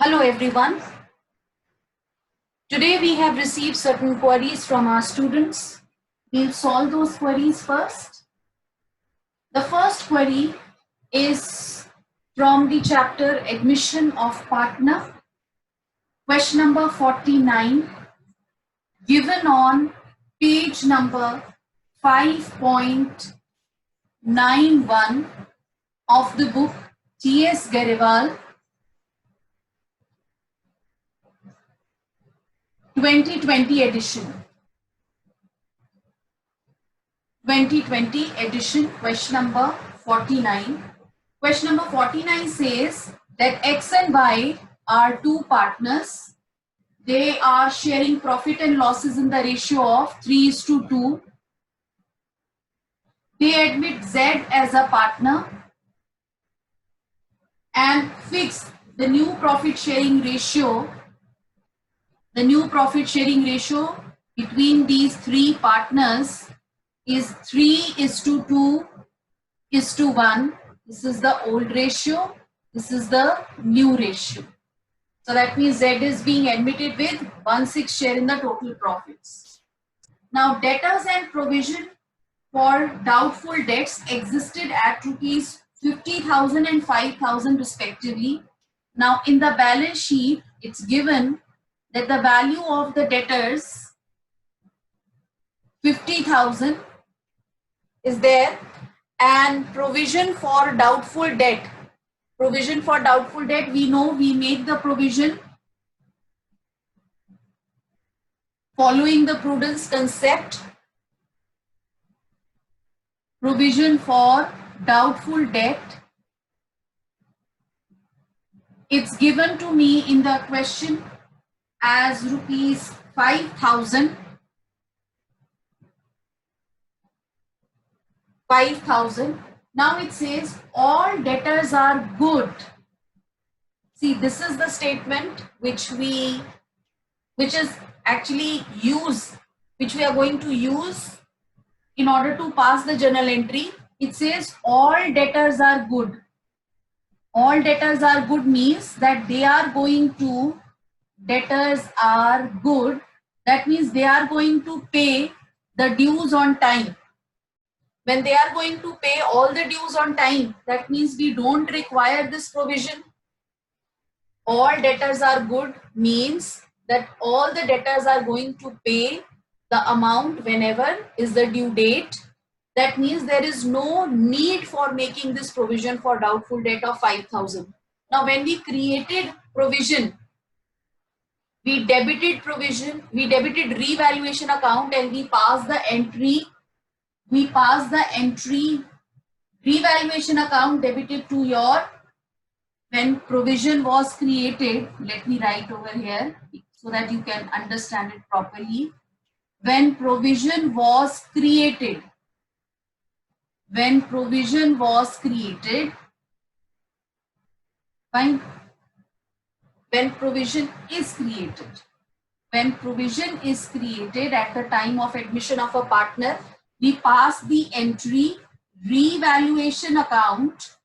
Hello everyone. Today we have received certain queries from our students. We'll solve those queries first. The first query is from the chapter Admission of Partner. Question number 49, given on page number 5.91 of the book T.S. Gariwal 2020 edition. 2020 edition, question number 49. Question number 49 says that X and Y are two partners. They are sharing profit and losses in the ratio of 3:2. They admit Z as a partner and fix the new profit sharing ratio. The new profit sharing ratio between these three partners is 3:2:1. This is the old ratio. This is the new ratio. So that means Z is being admitted with 1/6 share in the total profits. Now debtors and provision for doubtful debts existed at rupees 50,000 and 5,000 respectively. Now in the balance sheet, it's given that the value of the debtors 50,000 is there, and provision for doubtful debt. Provision for doubtful debt, we know we make the provision following the prudence concept. Provision for doubtful debt. It's given to me in the question as rupees 5,000. 5,000. Now it says all debtors are good. See, this is the statement which is actually which we are going to use in order to pass the journal entry. It says all debtors are good. All debtors are good means that they are going to, debtors are good. That means they are going to pay the dues on time. When they are going to pay all the dues on time, that means we don't require this provision. All debtors are good means that all the debtors are going to pay the amount whenever is the due date. That means there is no need for making this provision for doubtful debt of 5,000. Now when we created provision, we debited provision, we debited revaluation account, and we passed the entry. We pass the entry revaluation account debited to your, when provision was created. Let me write over here so that you can understand it properly. When provision was created, when provision was created, fine. When provision is created, when provision is created at the time of admission of a partner, we pass the entry revaluation account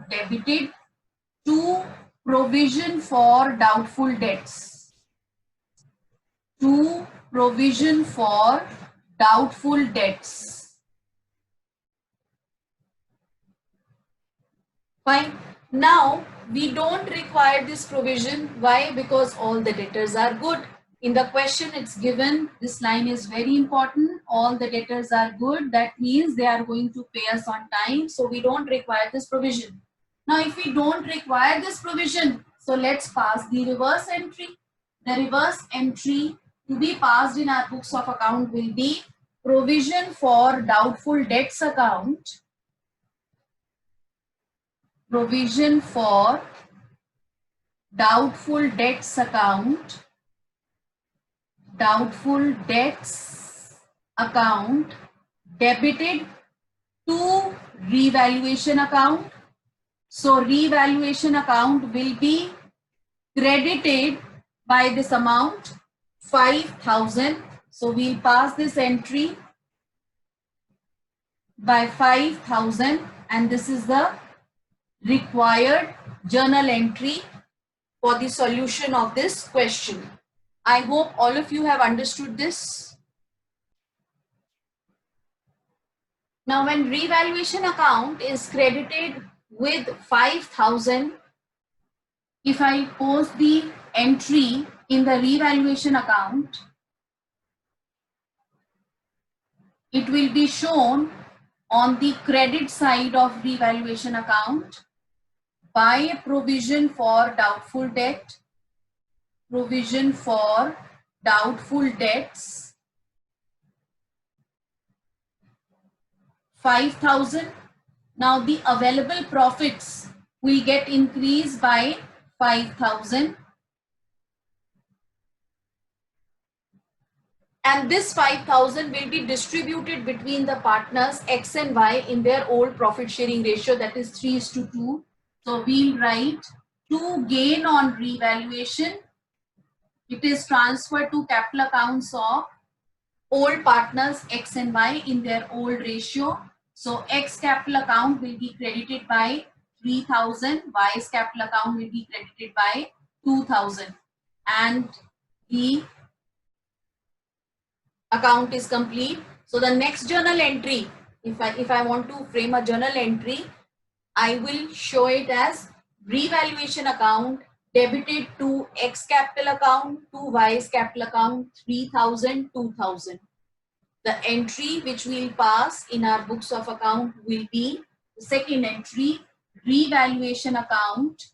debited to provision for doubtful debts. To provision for doubtful debts. Fine. Now we don't require this provision. Why? Because all the debtors are good. In the question it's given, this line is very important. All the debtors are good. That means they are going to pay us on time. So we don't require this provision. Now if we don't require this provision, so let's pass the reverse entry. The reverse entry to be passed in our books of account will be provision for doubtful debts account. Provision for doubtful debts account. Doubtful debts account debited to revaluation account. So revaluation account will be credited by this amount 5,000. So we'll pass this entry by 5,000, and this is the required journal entry for the solution of this question. I hope all of you have understood this. Now, when revaluation account is credited with 5,000, if I post the entry in the revaluation account, it will be shown on the credit side of revaluation account by a provision for doubtful debt, provision for doubtful debts, 5,000. Now the available profits will get increased by 5,000. And this 5,000 will be distributed between the partners X and Y in their old profit sharing ratio, that is 3:2. So we'll write to gain on revaluation. It is transferred to capital accounts of old partners X and Y in their old ratio. So X capital account will be credited by 3,000, Y's capital account will be credited by 2,000, and the account is complete. So the next journal entry, if I want to frame a journal entry, I will show it as revaluation account debited to X capital account, to Y's capital account, 3,000, 2,000. The entry which we will pass in our books of account will be the second entry, revaluation account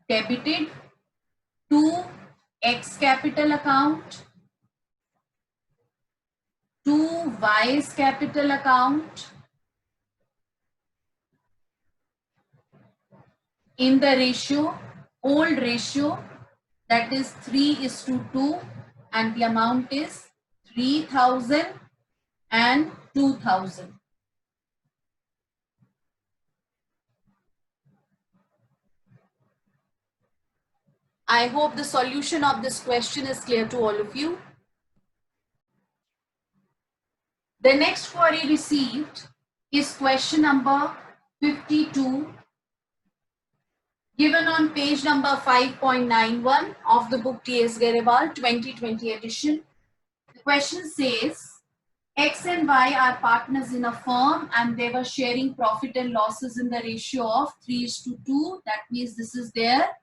debited to X capital account, to Y's capital account in the ratio, old ratio, that is 3:2, and the amount is 3,000 and 2,000. I hope the solution of this question is clear to all of you. The next query received is question number 52, given on page number 5.91 of the book T.S. Garewal 2020 edition. The question says, X and Y are partners in a firm and they were sharing profit and losses in the ratio of 3:2. That means this is their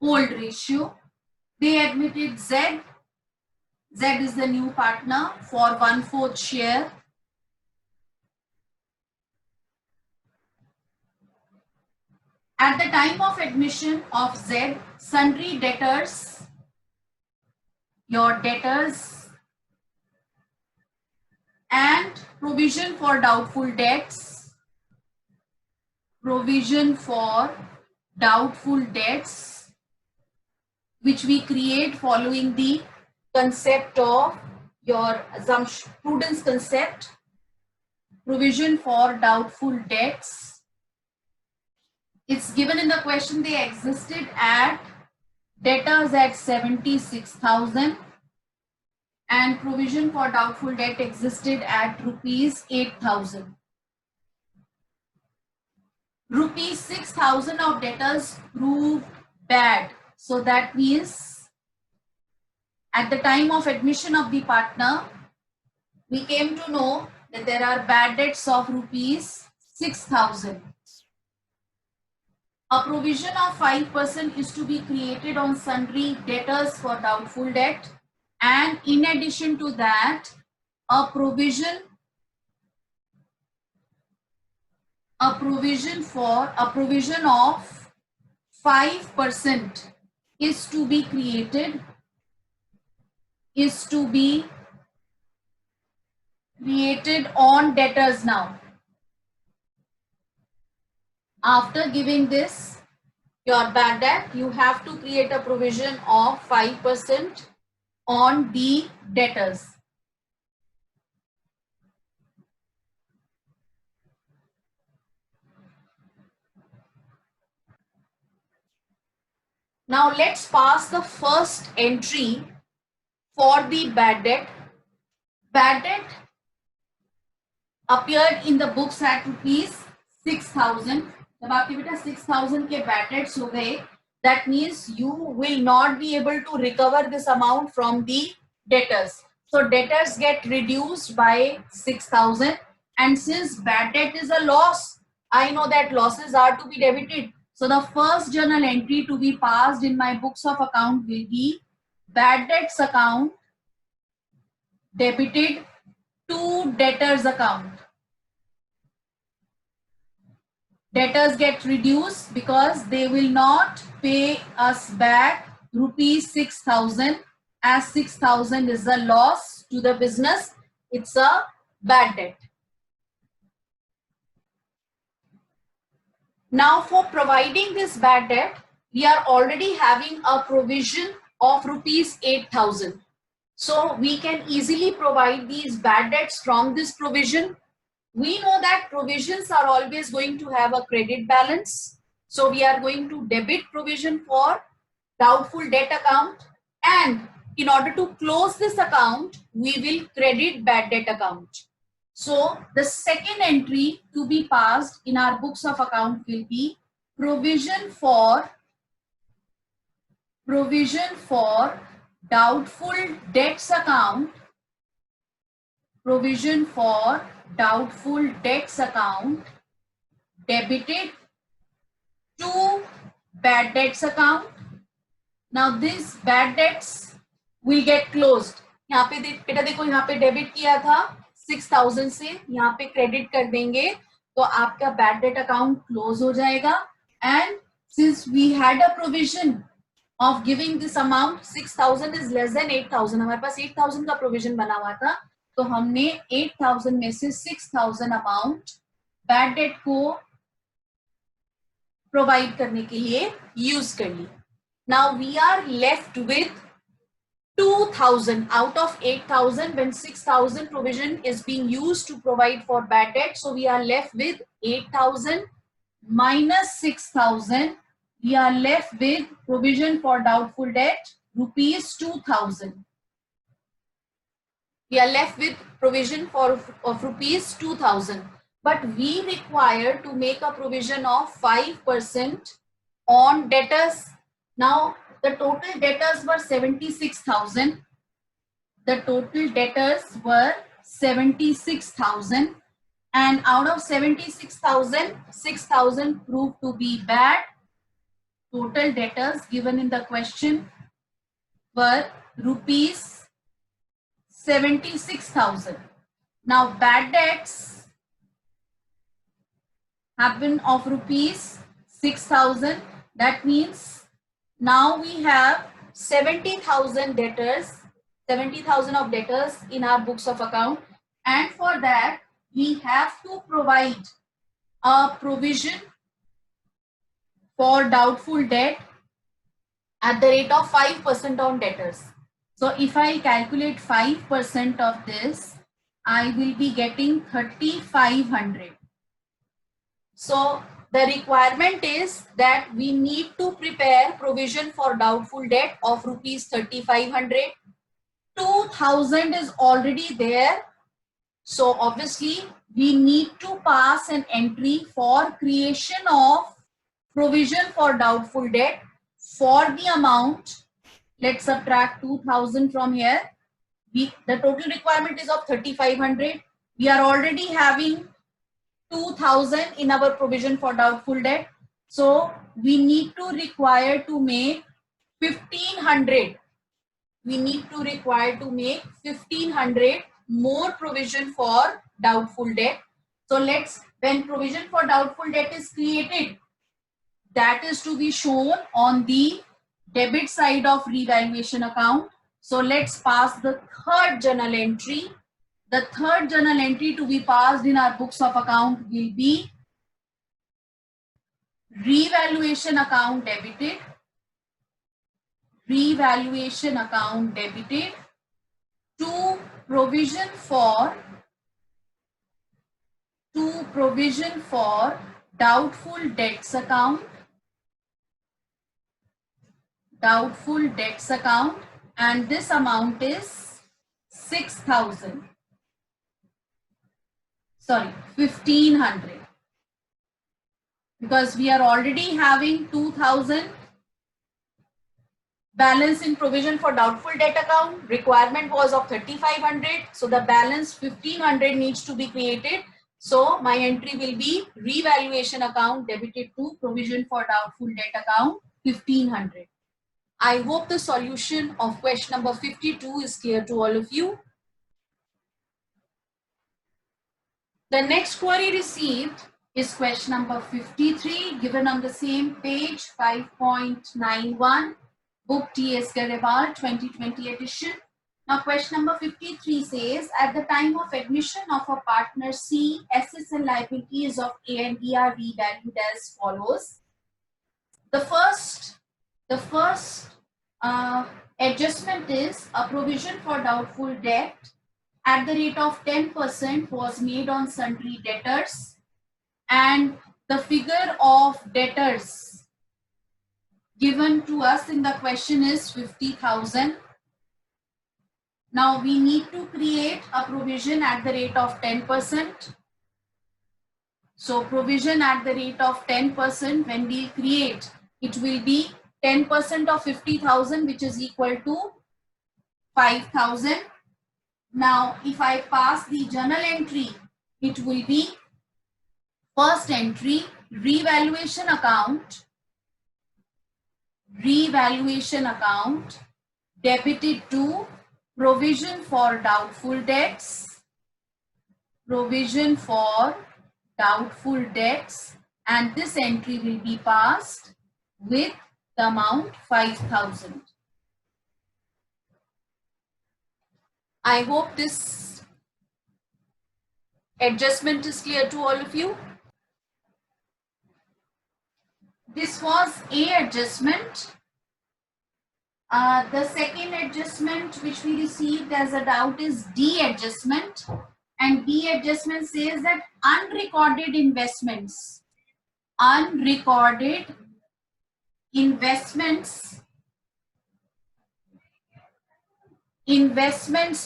old ratio. They admitted Z. Z is the new partner for 1/4 share. At the time of admission of Z, sundry debtors, your debtors, and provision for doubtful debts, provision for doubtful debts, which we create following the concept of your assumption, prudence concept, provision for doubtful debts. It's given in the question they existed at debtors at 76,000 and provision for doubtful debt existed at rupees 8,000. Rupees 6,000 of debtors proved bad. So that means at the time of admission of the partner, we came to know that there are bad debts of rupees 6,000. A provision of 5% is to be created on sundry debtors for doubtful debt, and in addition to that, a provision of 5% is to be created on debtors now. After giving this, your bad debt, you have to create a provision of 5% on the debtors. Now let's pass the first entry for the bad debt. bad debt appeared in the books at rupees 6,000. जब आपके बेटा 6,000 के bad debts हो गए, that means you will not be able to recover this amount from the debtors. So debtors get reduced by 6,000, and since bad debt is a loss, I know that losses are to be debited. So the first journal entry to be passed in my books of account will be bad debts account debited to debtors account. Debtors get reduced because they will not pay us back rupees 6,000, as 6,000 is a loss to the business. It's a bad debt. Now for providing this bad debt, we are already having a provision of rupees 8,000. So we can easily provide these bad debts from this provision. We know that provisions are always going to have a credit balance. So we are going to debit provision for doubtful debt account, and in order to close this account, we will credit bad debt account. So the second entry to be passed in our books of account will be provision for doubtful debts account, provision for doubtful debts account debited to bad debts account. Now this bad debts will get closed. यहाँ पे बेटा देखो, यहाँ पे debit किया था 6,000 से, यहाँ पे क्रेडिट कर देंगे तो आपका बैड डेट अकाउंट क्लोज हो जाएगा. And since we had a provision of giving this amount, 6,000 is less than 8,000, हमारे पास 8,000 का प्रोविजन बना हुआ था, तो हमने 8,000 में से 6,000 अमाउंट बैड डेट को प्रोवाइड करने के लिए यूज कर ली. Now we are left with 2,000 out of 8,000 when 6,000 provision is being used to provide for bad debt. So we are left with 8,000 minus 6,000. We are left with provision for doubtful debt rupees 2,000. We are left with provision of rupees 2,000. But we require to make a provision of 5% on debtors. Now the total debtors were 76,000. The total debtors were 76,000, and out of 76,000, 6,000 proved to be bad. Total debtors given in the question were rupees 76,000. Now bad debts happen of rupees 6,000. That means now we have 70,000 debtors, 70,000 of debtors in our books of account, and for that we have to provide a provision for doubtful debt at the rate of 5% on debtors. So if I calculate 5% of this, I will be getting 3,500. So the requirement is that we need to prepare provision for doubtful debt of rupees 3,500. 2,000 is already there. So obviously we need to pass an entry for creation of provision for doubtful debt for the amount. Let's subtract 2,000 from here. The total requirement is of 3,500. We are already having 2,000 in our provision for doubtful debt. So we need to require to make 1,500. We need to require to make 1,500 more provision for doubtful debt. So when provision for doubtful debt is created, that is to be shown on the debit side of revaluation account. So let's pass the third journal entry. The third journal entry to be passed in our books of account will be revaluation account debited. Revaluation account debited to provision for doubtful debts account. Doubtful debts account, and this amount is 6,000. sorry, 1500, because we are already having 2000 balance in provision for doubtful debt account. Requirement was of 3500, so the balance 1500 needs to be created. So my entry will be revaluation account debited to provision for doubtful debt account 1500. I hope the solution of question number 52 is clear to all of you. The next query received is question number 53, given on the same page, 5.91, book T.S. Garewal 2020 edition. Now question number 53 says, at the time of admission of a partner C, assets and liabilities of A and B are revalued as follows. The first adjustment is a provision for doubtful debt at the rate of 10% was made on sundry debtors, and the figure of debtors given to us in the question is 50,000. Now we need to create a provision at the rate of 10%. So provision at the rate of 10%, when we create, it will be 10% of 50,000, which is equal to 5,000. Now, if I pass the journal entry, it will be first entry, revaluation account, debited to provision for doubtful debts, and this entry will be passed with the amount 5,000. I hope this adjustment is clear to all of you. This was A adjustment. The second adjustment which we received as a doubt is D adjustment. And D adjustment says that unrecorded investments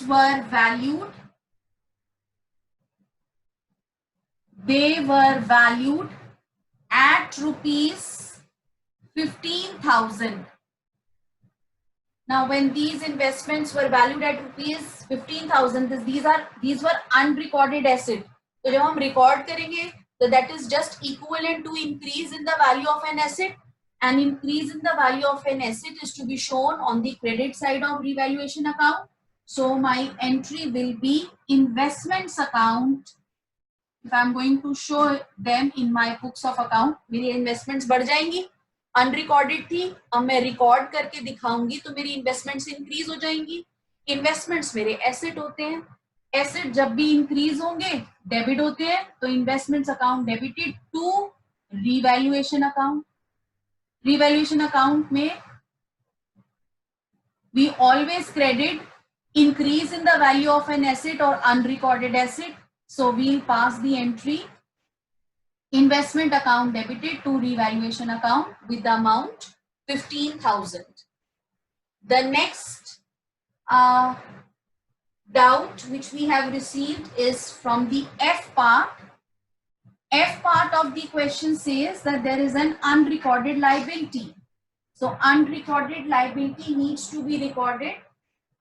were valued. They were valued at rupees 15,000. Now, when these investments were valued at rupees 15,000, these were unrecorded asset. So, जब हम record करेंगे, so that is just equivalent to increase in the value of an asset. An increase in the value of an asset is to be shown on the credit side of revaluation account. So, my entry will be investments account. If I am going to show them in my books of account, मेरी investments बढ़ जाएंगी. Unrecorded थी, अब मैं record करके दिखाऊंगी तो मेरी इन्वेस्टमेंट्स इंक्रीज हो जाएंगी. इन्वेस्टमेंट्स मेरे एसेट होते हैं. एसेट जब भी इंक्रीज होंगे डेबिट होते हैं, तो investments account debited to revaluation account. Revaluation account में we always credit increase in the value of an asset or unrecorded asset. So we'll pass the entry investment account debited to revaluation account with the amount 15,000. The next doubt which we have received is from the F part. F part of the question says that there is an unrecorded liability. So unrecorded liability needs to be recorded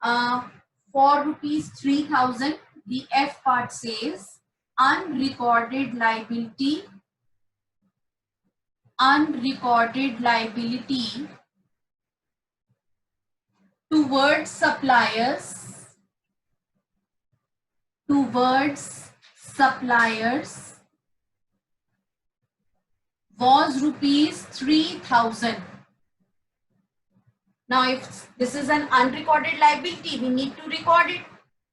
for rupees 3,000. The F part says unrecorded liability towards suppliers was rupees 3,000. Now, if this is an unrecorded liability, we need to record it.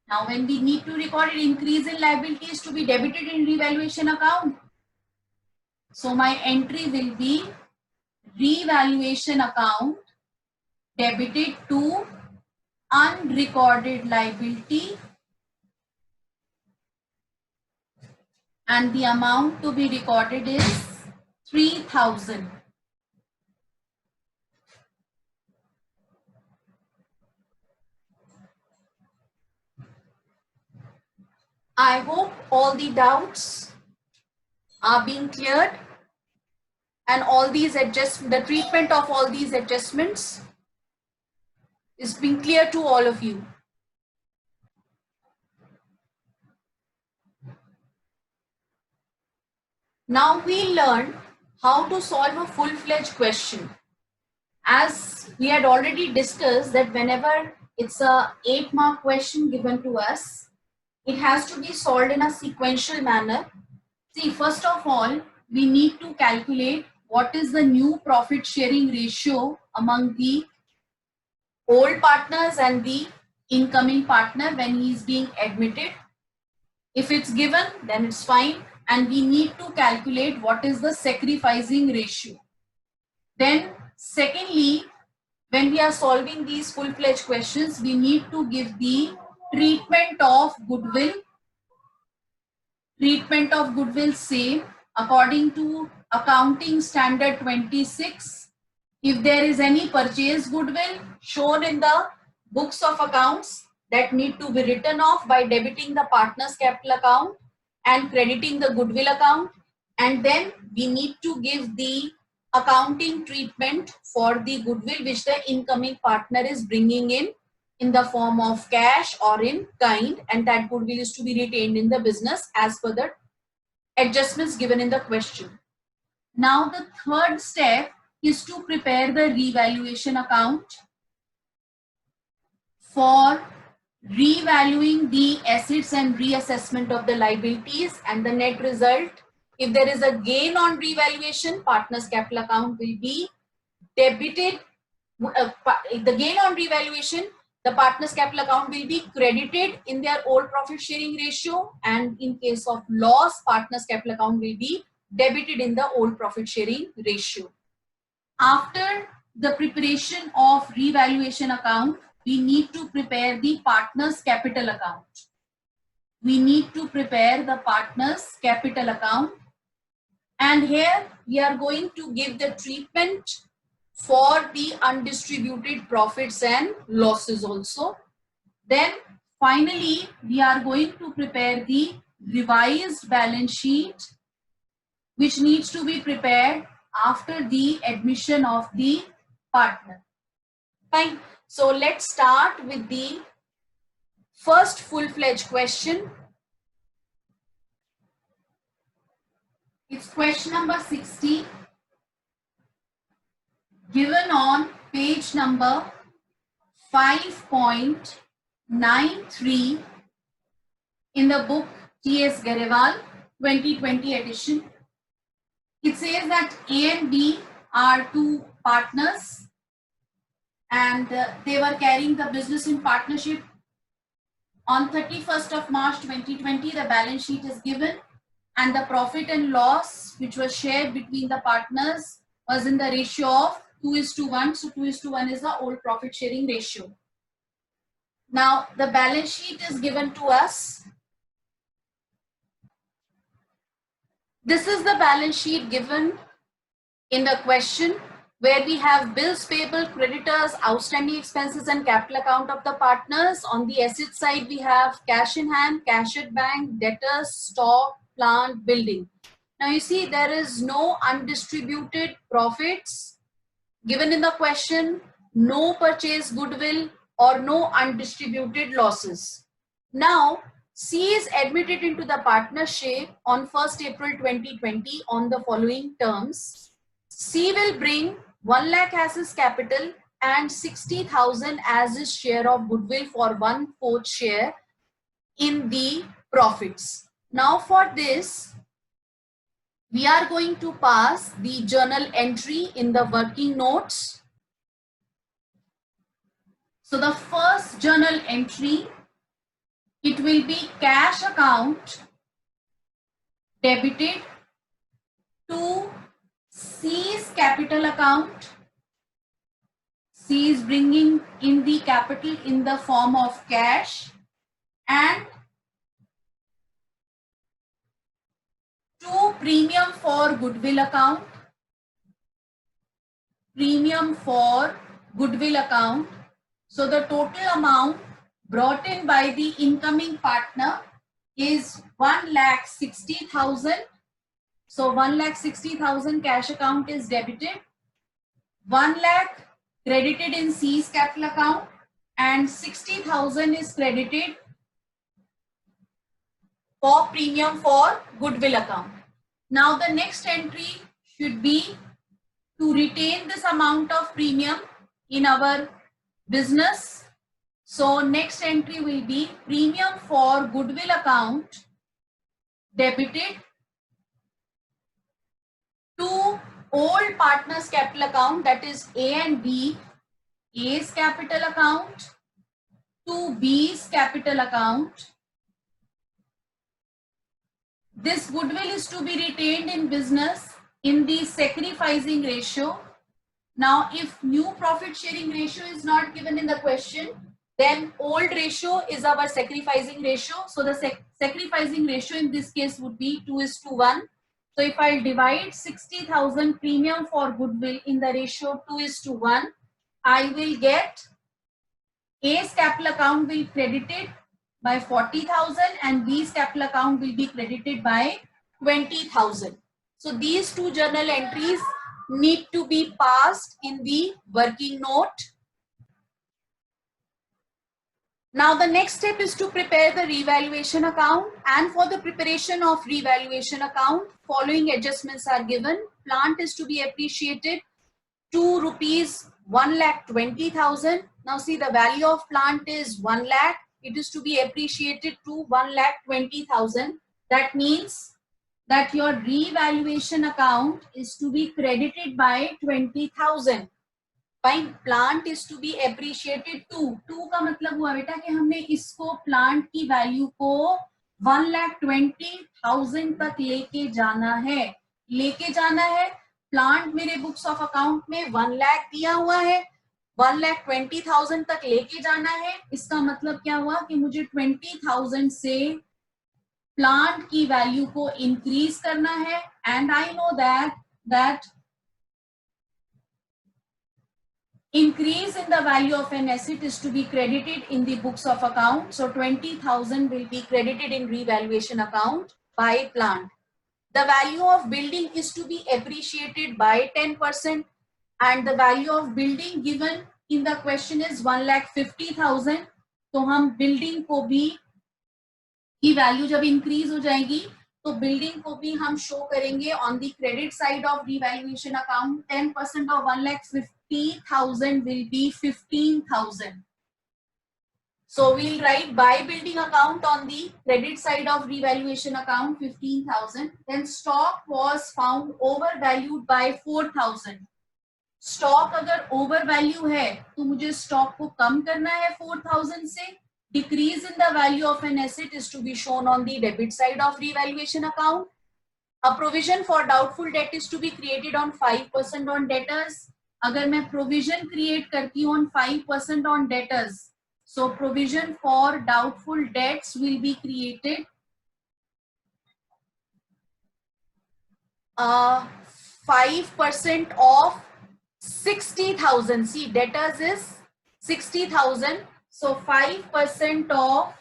Now, when we need to record it, increase in liability is to be debited in revaluation account. So, my entry will be revaluation account debited to unrecorded liability, and the amount to be recorded is 3,000. I hope all the doubts are being cleared and all these the treatment of all these adjustments is being clear to all of you. Now we learn how to solve a full-fledged question. As we had already discussed that whenever it's a 8-mark question given to us, it has to be solved in a sequential manner. See, first of all, we need to calculate what is the new profit sharing ratio among the old partners and the incoming partner when he is being admitted. If it's given, then it's fine. And we need to calculate what is the sacrificing ratio. Then secondly, when we are solving these full-fledged questions, we need to give the treatment of goodwill. Treatment of goodwill same according to accounting standard 26. If there is any purchase goodwill shown in the books of accounts, that need to be written off by debiting the partner's capital account and crediting the goodwill account. And then we need to give the accounting treatment for the goodwill which the incoming partner is bringing in the form of cash or in kind, and that goodwill is to be retained in the business as per the adjustments given in the question. Now the third step is to prepare the revaluation account for revaluing the assets and reassessment of the liabilities, and the net result, if there is a gain on revaluation, partner's capital account will be debited. The gain on revaluation, the partner's capital account will be credited in their old profit sharing ratio, and in case of loss, partner's capital account will be debited in the old profit sharing ratio. After the preparation of revaluation account, we need to prepare the partner's capital account. We need to prepare the partner's capital account, and here we are going to give the treatment for the undistributed profits and losses also. Then finally, we are going to prepare the revised balance sheet, which needs to be prepared after the admission of the partner. Fine. So let's start with the first full-fledged question. It's question number 60, given on page number 5.93 in the book T.S. Garewal 2020 edition. It says that A and B are two partners, and they were carrying the business in partnership. On 31st of March 2020, the balance sheet is given, and the profit and loss which was shared between the partners was in the ratio of 2:1. So 2:1 is the old profit sharing ratio. Now the balance sheet is given to us. This is the balance sheet given in the question, where we have bills payable, creditors, outstanding expenses, and capital account of the partners. On the asset side, we have cash in hand, cash at bank, debtors, stock, plant, building. Now you see there is no undistributed profits given in the question, no purchase goodwill, or no undistributed losses. Now C is admitted into the partnership on 1st April 2020 on the following terms. C will bring 1 lakh as his capital and 60,000 as his share of goodwill for 1/4 share in the profits. Now for this, we are going to pass the journal entry in the working notes. So the first journal entry, it will be cash account debited to C's capital account. C is bringing in the capital in the form of cash, and to premium for goodwill account. Premium for goodwill account. So the total amount brought in by the incoming partner is 1,60,000. So 1,60,000 cash account is debited. 1 lakh credited in C's capital account and 60,000 is credited for premium for goodwill account. Now the next entry should be to retain this amount of premium in our business. So next entry will be premium for goodwill account debited to old partners capital account, that is A and B, A's capital account to B's capital account. This goodwill is to be retained in business in the sacrificing ratio. Now, if new profit sharing ratio is not given in the question, then old ratio is our sacrificing ratio. So the sacrificing ratio in this case would be 2:1. So if I divide 60,000 premium for goodwill in the ratio 2:1, I will get A's capital account will credited by 40,000 and B's capital account will be credited by 20,000. So these two journal entries need to be passed in the working note. Now the next step is to prepare the revaluation account, and for the preparation of revaluation account, following adjustments are given. Plant is to be appreciated to rupees 1,20,000. Now see, the value of plant is 1 lakh. It is to be appreciated to 1,20,000. That means that your revaluation account is to be credited by 20,000. Fine. Plant is to be appreciated to का मतलब हुआ बेटा कि हमने इसको plant की value को 1,20,000 तक लेके जाना है। प्लांट मेरे बुक्स ऑफ अकाउंट में 1 लाख दिया हुआ है, 1,20,000 तक लेके जाना है। इसका मतलब क्या हुआ कि मुझे 20,000 से प्लांट की वैल्यू को इंक्रीज करना है, and I know that increase in the value of an asset is to be credited in the books of account. So 20,000 will be credited in revaluation account by plant. The value of building is to be appreciated by 10%, and the value of building given in the question is 1,50,000. तो हम building को भी की value जब increase हो जाएगी तो building को भी हम शो करेंगे on the credit side of revaluation account. 10% of 1,50,000 will be 15,000. So we'll write by building account on the credit side of revaluation account 15,000. Then stock was found overvalued by 4,000. Stock अगर over value है तो मुझे stock को कम करना है 4,000 से. Decrease in the value of an asset is to be shown on the debit side of revaluation account. A provision for doubtful debt is to be created on 5% on debtors. अगर मैं provision create करती हूँ on 5% on debtors, so provision for doubtful debts will be created 5% of 60,000. See, debtors is 60,000. So 5% of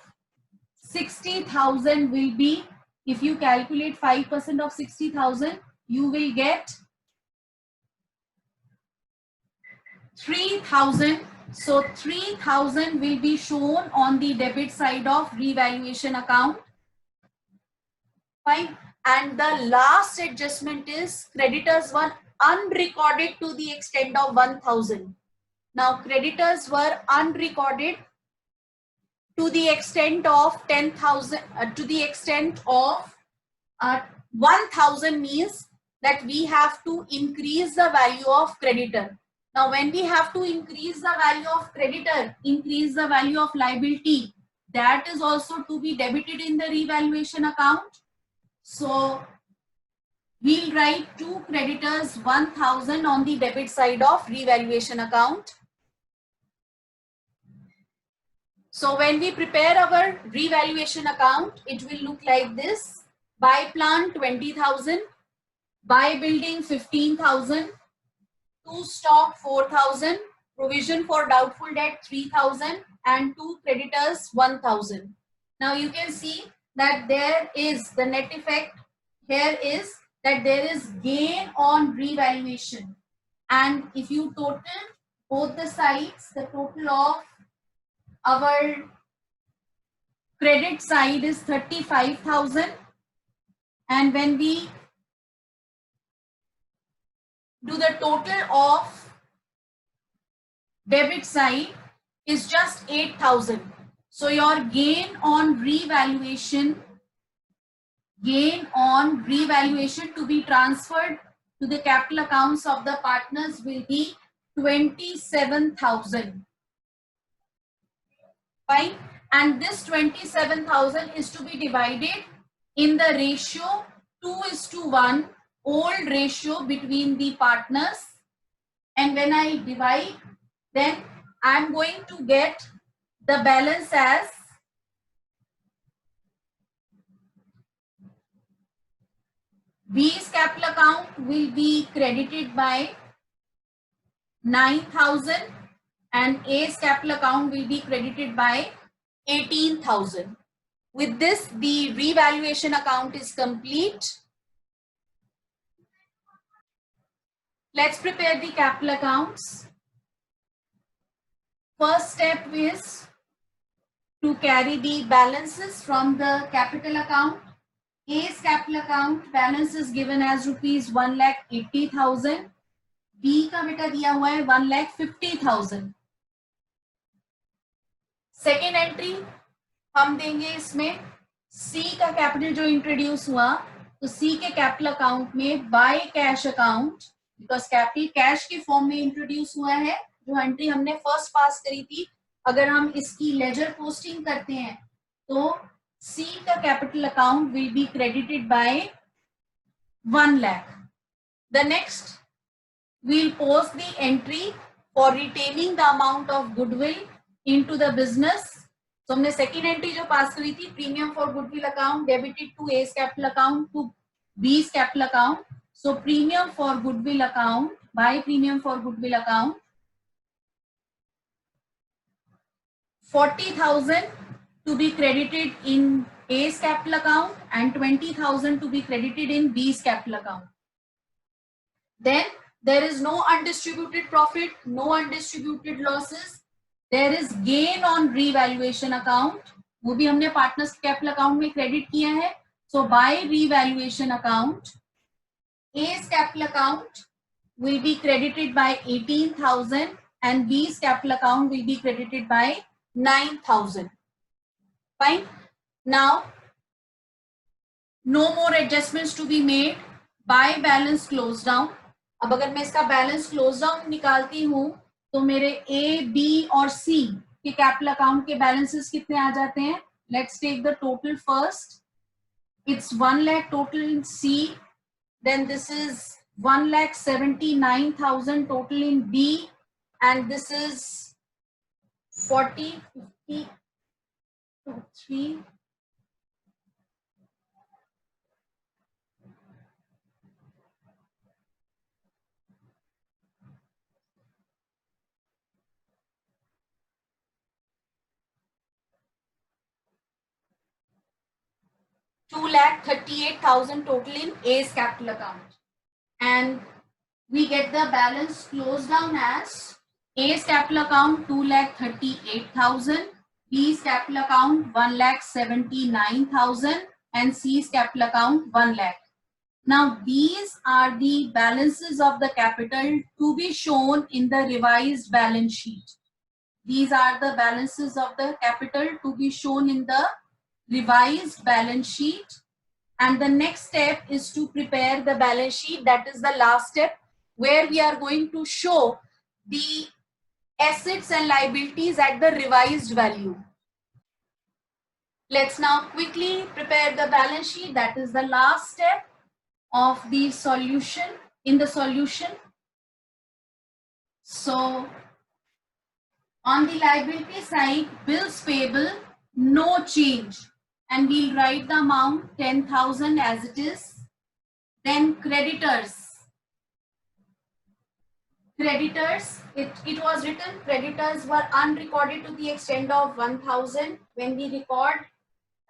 60,000 will be, if you calculate 5% of 60,000, you will get 3,000. So 3,000 will be shown on the debit side of revaluation account. Fine. And the last adjustment is creditors were unrecorded to the extent of 1,000. Now creditors were unrecorded to the extent of 10,000, to the extent of 1,000 means that we have to increase the value of creditor. Now when we have to increase the value of creditor, increase the value of liability, that is also to be debited in the revaluation account. So we'll write to creditors 1,000 on the debit side of revaluation account. So when we prepare our revaluation account, it will look like this. By plant 20,000, by building 15,000, to stock 4,000, provision for doubtful debt 3,000, and to creditors 1,000. Now you can see that there is the net effect here is that there is gain on revaluation, and if you total both the sides, the total of our credit side is 35,000, and when we do the total of debit side is just 8,000. So your gain on revaluation to be transferred to the capital accounts of the partners will be 27,000. Fine. And this 27,000 is to be divided in the ratio 2:1, old ratio between the partners. And when I divide, then I'm going to get the balance as B's capital account will be credited by 9,000 and A's capital account will be credited by 18,000. With this, the revaluation account is complete. Let's prepare the capital accounts. First step is to carry the balances from the capital account. A's capital account balance is given as rupees 1,80,000. B का बेटा दिया हुआ है 1,50,000. Second entry हम देंगे इसमें सी का capital जो इंट्रोड्यूस हुआ, तो सी के कैपिटल अकाउंट में by cash account, because capital cash के फॉर्म में इंट्रोड्यूस हुआ है, जो एंट्री हमने फर्स्ट पास करी थी. अगर हम इसकी लेजर पोस्टिंग करते हैं तो सी का capital account will be credited bye 1 lakh. The next we'll post the entry for retaining the amount of goodwill into the business. So हमने second entry जो पास करी थी, premium for goodwill account debited to A's capital account to B's capital account. So premium for goodwill account, by premium for goodwill account 40,000 to be credited in A's capital account and 20,000 to be credited in B's capital account. Then there is no undistributed profit, no undistributed losses. There is gain on revaluation account. वो भी हमने partners capital account में credit किया है. So by revaluation account, A's capital account will be credited by 18,000 and B's capital account will be credited by 9,000. Fine. Now, no more adjustments to be made. By balance close down. अब अगर मैं इसका balance close down निकालती हूं तो मेरे ए, B और सी के कैपिटल अकाउंट के बैलेंसेस कितने आ जाते हैं. Let's take the total first. It's 1 lakh total in C, then this is 1,79,000 total in B, and this is 40, 50, 3, 2,38,000 total in A's capital account, and we get the balance closed down as A's capital account 2,38,000, B's capital account 1,79,000, and C's capital account 1 lakh. Now these are the balances of the capital to be shown in the revised balance sheet. These are the balances of the capital to be shown in the revised balance sheet, and the next step is to prepare the balance sheet. That is the last step, where we are going to show the assets and liabilities at the revised value. Let's now quickly prepare the balance sheet. That is the last step of the solution, in the solution. So on the liability side, bills payable, no change, and we'll write the amount 10,000 as it is. Then creditors, it was written creditors were unrecorded to the extent of 1,000. When we record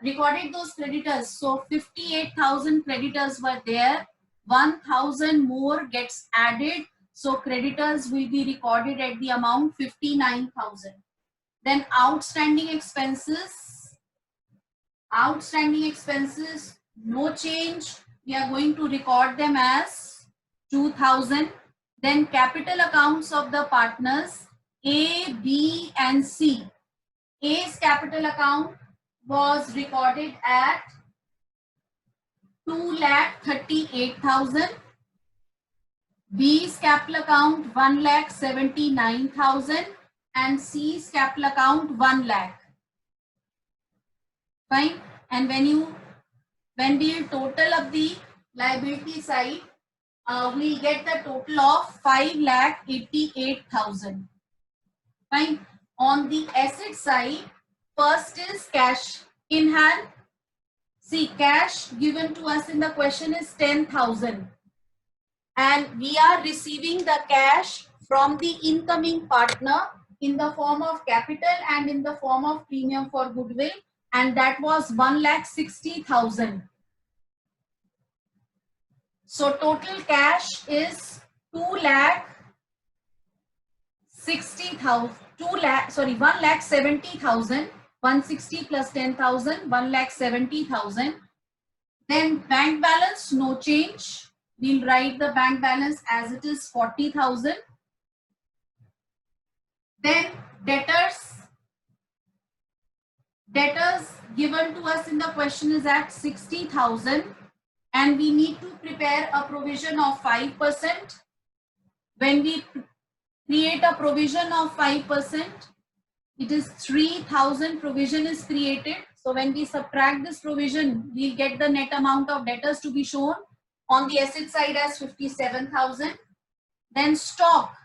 recorded those creditors. So 58,000 creditors were there. 1,000 more gets added. So creditors will be recorded at the amount 59,000. Then outstanding expenses, no change. We are going to record them as 2,000. Then capital accounts of the partners A, B and C. A's capital account was recorded at 2,38,000. B's capital account 1,79,000 and C's capital account 1 lakh. Fine. And when we'll total up the liability side, we'll get the total of 5,88,000. Fine. On the asset side, first is cash in hand. See, cash given to us in the question is 10,000. And we are receiving the cash from the incoming partner in the form of capital and in the form of premium for goodwill. And that was 1,60,000. So total cash is 1,70,000. 160 plus 10,000, 1,70,000. Then bank balance, no change. We'll write the bank balance as it is 40,000. Then debtors given to us in the question is at 60,000 and we need to prepare a provision of 5%. When we create a provision of 5%, it is 3,000 provision is created. So when we subtract this provision, we'll get the net amount of debtors to be shown on the asset side as 57,000. Then stock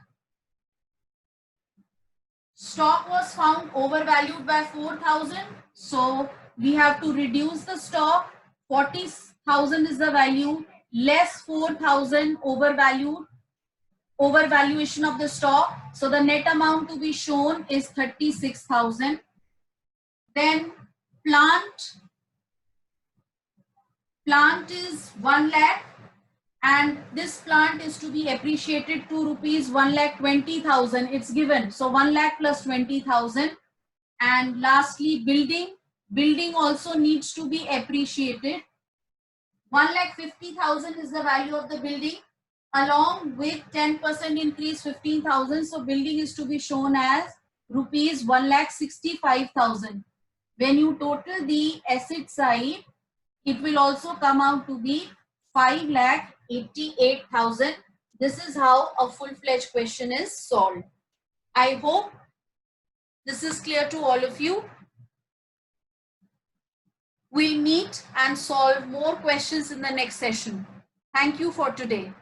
was found overvalued by 4,000. So we have to reduce the stock. 40,000 is the value, less 4,000 overvaluation of the stock. So the net amount to be shown is 36,000. Then plant is 1 lakh. And this plant is to be appreciated to rupees 1,20,000. It's given. So 1 lakh plus 20,000. And lastly, building also needs to be appreciated. 1,50,000 is the value of the building. Along with 10% increase, 15,000. So building is to be shown as rupees 1,65,000. When you total the asset side, it will also come out to be 5,88,000. This is how a full-fledged question is solved. I hope this is clear to all of you. We'll meet and solve more questions in the next session. Thank you for today.